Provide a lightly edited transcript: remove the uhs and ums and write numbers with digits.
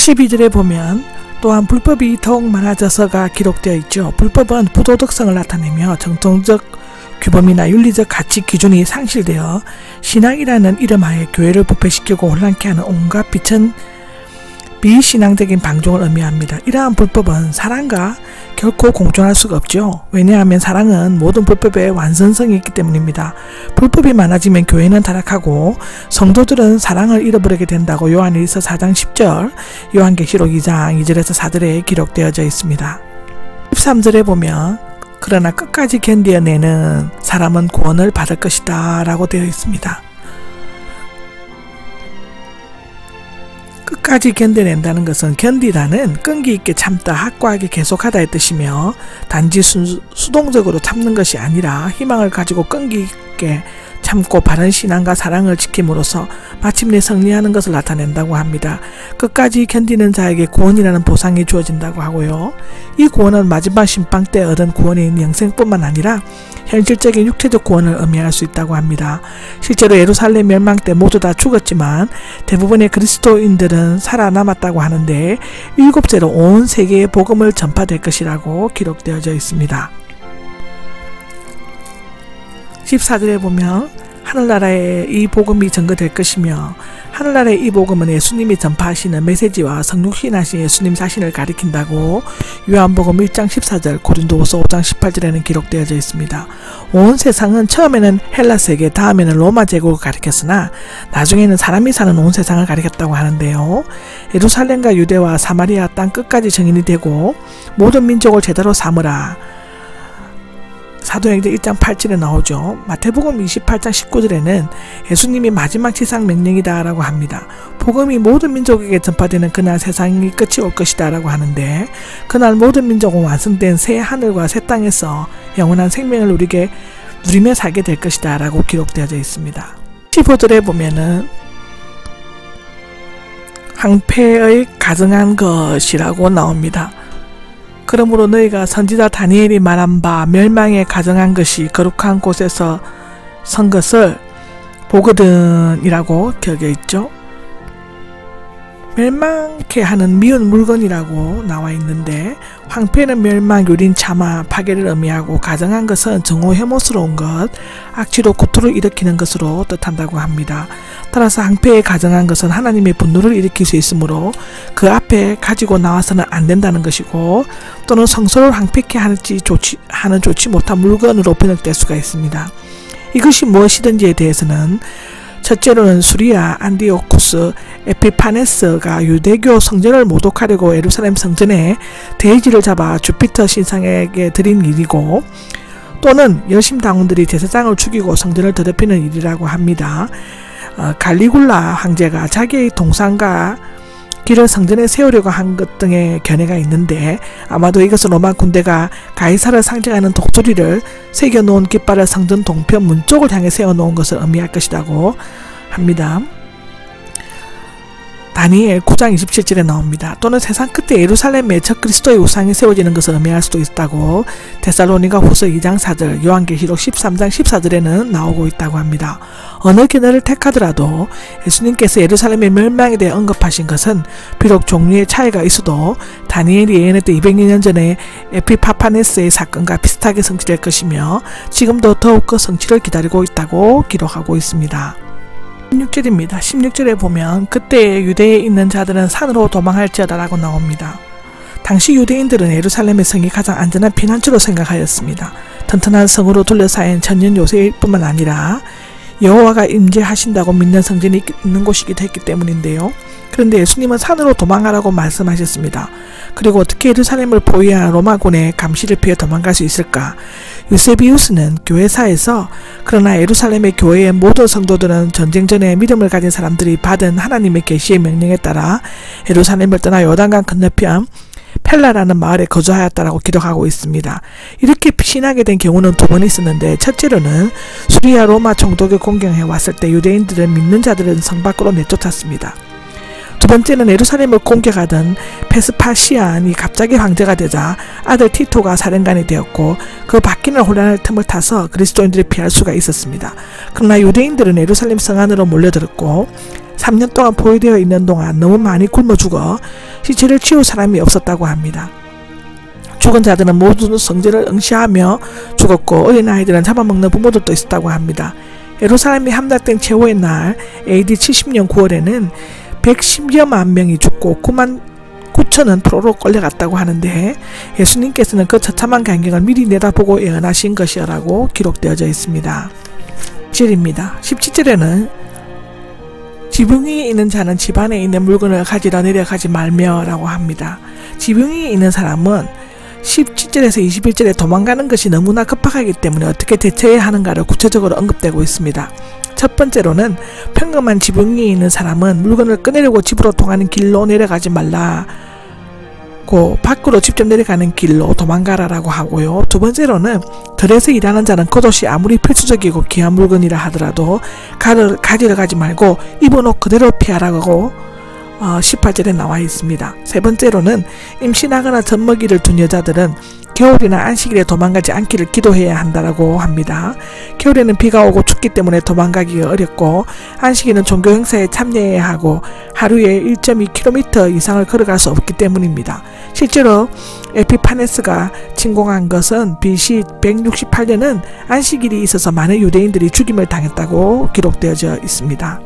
12절에 보면 또한 불법이 더욱 많아져서가 기록되어 있죠. 불법은 부도덕성을 나타내며 정통적 규범이나 윤리적 가치 기준이 상실되어 신앙이라는 이름하에 교회를 부패시키고 혼란케 하는 온갖 비신앙적인 방종을 의미합니다. 이러한 불법은 사랑과 결코 공존할 수가 없죠. 왜냐하면 사랑은 모든 불법의 완성성이 있기 때문입니다. 불법이 많아지면 교회는 타락하고 성도들은 사랑을 잃어버리게 된다고 요한일서 4장 10절, 요한계시록 2장 2절에서 4절에 기록되어져 있습니다. 13절에 보면 그러나 끝까지 견디어내는 사람은 구원을 받을 것이다 라고 되어 있습니다. 끝까지 견뎌낸다는 것은 견디다는 끈기 있게 참다, 확고하게 계속하다의 뜻이며 단지 수동적으로 참는 것이 아니라 희망을 가지고 끈기 있게 참고 바른 신앙과 사랑을 지킴으로써 마침내 승리하는 것을 나타낸다고 합니다. 끝까지 견디는 자에게 구원이라는 보상이 주어진다고 하고요. 이 구원은 마지막 심판 때 얻은 구원인 영생뿐만 아니라 현실적인 육체적 구원을 의미할 수 있다고 합니다. 실제로 예루살렘 멸망 때 모두 다 죽었지만 대부분의 그리스도인들은 살아남았다고 하는데 7세로 온 세계에 복음을 전파될 것이라고 기록되어져 있습니다. 14절에 보면 하늘나라에 이 복음이 전거될 것이며 하늘나라의 이 복음은 예수님이 전파하시는 메시지와 성육신하신 예수님 자신을 가리킨다고 요한복음 1장 14절, 고린도후서 5장 18절에는 기록되어져 있습니다. 온 세상은 처음에는 헬라 세계, 다음에는 로마 제국을 가리켰으나 나중에는 사람이 사는 온 세상을 가리켰다고 하는데요. 예루살렘과 유대와 사마리아 땅 끝까지 정인이 되고 모든 민족을 제대로 삼으라. 사도행전 1장 8절에 나오죠. 마태복음 28장 19절에는 예수님이 마지막 지상 명령이다 라고 합니다. 복음이 모든 민족에게 전파되는 그날 세상이 끝이 올 것이다 라고 하는데 그날 모든 민족은 완성된 새 하늘과 새 땅에서 영원한 생명을 누리며 살게 될 것이다 라고 기록되어져 있습니다. 15절에 보면은 황폐의 가증한 것이라고 나옵니다. 그러므로 너희가 선지자 다니엘이 말한 바 멸망에 가증한 것이 거룩한 곳에서 선 것을 보거든 이라고 기억해 있죠. 멸망케 하는 미운 물건이라고 나와 있는데 황폐는 멸망, 유린, 참화, 파괴를 의미하고 가증한 것은 정오 혐오스러운 것, 악취로 고통을 일으키는 것으로 뜻한다고 합니다. 따라서 황폐에 가증한 것은 하나님의 분노를 일으킬 수 있으므로 그 앞에 가지고 나와서는 안 된다는 것이고 또는 성소를 황폐케 하는 좋지 못한 물건으로 번역될 수가 있습니다. 이것이 무엇이든지에 대해서는 첫째로는 수리아 안디오쿠스 에피파네스가 유대교 성전을 모독하려고 예루살렘 성전에 돼지를 잡아 주피터 신상에게 드린 일이고 또는 여심당원들이 제사장을 죽이고 성전을 더럽히는 일이라고 합니다. 갈리굴라 황제가 자기의 동상과 길을 성전에 세우려고 한 것 등의 견해가 있는데 아마도 이것은 로마 군대가 가이사를 상징하는 독수리를 새겨놓은 깃발을 성전 동편 문 쪽을 향해 세워놓은 것을 의미할 것이라고 합니다. 다니엘 9장 27절에 나옵니다. 또는 세상 끝에 예루살렘에 적 그리스도의 우상이 세워지는 것을 의미할 수도 있다고 데살로니가 후서 2장 4절, 요한계시록 13장 14절에는 나오고 있다고 합니다. 어느 견해를 택하더라도 예수님께서 예루살렘의 멸망에 대해 언급하신 것은 비록 종류의 차이가 있어도 다니엘이 예언했던 200년 전에 에피파파네스의 사건과 비슷하게 성취될 것이며 지금도 더욱 그 성취를 기다리고 있다고 기록하고 있습니다. 16절입니다. 16절에 보면 그때 유대에 있는 자들은 산으로 도망할지어다 라고 나옵니다. 당시 유대인들은 예루살렘의 성이 가장 안전한 피난처로 생각하였습니다. 튼튼한 성으로 둘러싸인 천년 요새일 뿐만 아니라 여호와가 임재하신다고 믿는 성전이 있는 곳이기도 했기 때문인데요. 그런데 예수님은 산으로 도망가라고 말씀하셨습니다. 그리고 어떻게 예루살렘을 포위한 로마군의 감시를 피해 도망갈 수 있을까? 유세비우스는 교회사에서 그러나 예루살렘의 교회의 모든 성도들은 전쟁 전에 믿음을 가진 사람들이 받은 하나님의 계시의 명령에 따라 예루살렘을 떠나 요단강 건너편 펠라라는 마을에 거주하였다라고 기록하고 있습니다. 이렇게 신하게 된 경우는 두 번 있었는데 첫째로는 수리아 로마 총독을 공경해 왔을 때 유대인들은 믿는 자들은 성 밖으로 내쫓았습니다. 두 번째는 예루살렘을 공격하던 베스파시안이 갑자기 황제가 되자 아들 티토가 사령관이 되었고 그 바뀌는 혼란의 틈을 타서 그리스도인들이 피할 수가 있었습니다. 그러나 유대인들은 예루살렘 성 안으로 몰려들었고 3년 동안 포위되어 있는 동안 너무 많이 굶어 죽어 시체를 치울 사람이 없었다고 합니다. 죽은 자들은 모두 성전을 응시하며 죽었고 어린아이들은 잡아먹는 부모들도 있었다고 합니다. 예루살렘이 함락된 최후의 날 AD 70년 9월에는 110여만 명이 죽고 9만 9천은 포로로 끌려갔다고 하는데 예수님께서는 그 처참한 광경을 미리 내다보고 예언하신 것이라고 기록되어져 있습니다. 17절에는 지붕이 있는 자는 집안에 있는 물건을 가지러 내려가지 말며 라고 합니다. 지붕이 있는 사람은 17절에서 21절에 도망가는 것이 너무나 급박하기 때문에 어떻게 대처해야 하는가를 구체적으로 언급되고 있습니다. 첫 번째로는 평범한 지붕이 있는 사람은 물건을 꺼내려고 집으로 통하는 길로 내려가지 말라고 밖으로 직접 내려가는 길로 도망가라라고 하고요. 두 번째로는 들에서 일하는 자는 겉옷이 아무리 필수적이고 귀한 물건이라 하더라도 가지러 가지 말고 입은 옷 그대로 피하라고 18절에 나와 있습니다. 세 번째로는 임신하거나 젖먹이를 둔 여자들은 겨울이나 안식일에 도망가지 않기를 기도해야 한다라고 합니다. 겨울에는 비가 오고 춥기 때문에 도망가기가 어렵고 안식일은 종교 행사에 참여해야 하고 하루에 1.2km 이상을 걸어갈 수 없기 때문입니다. 실제로 에피파네스가 침공한 것은 BC 168년은 안식일이 있어서 많은 유대인들이 죽임을 당했다고 기록되어져 있습니다.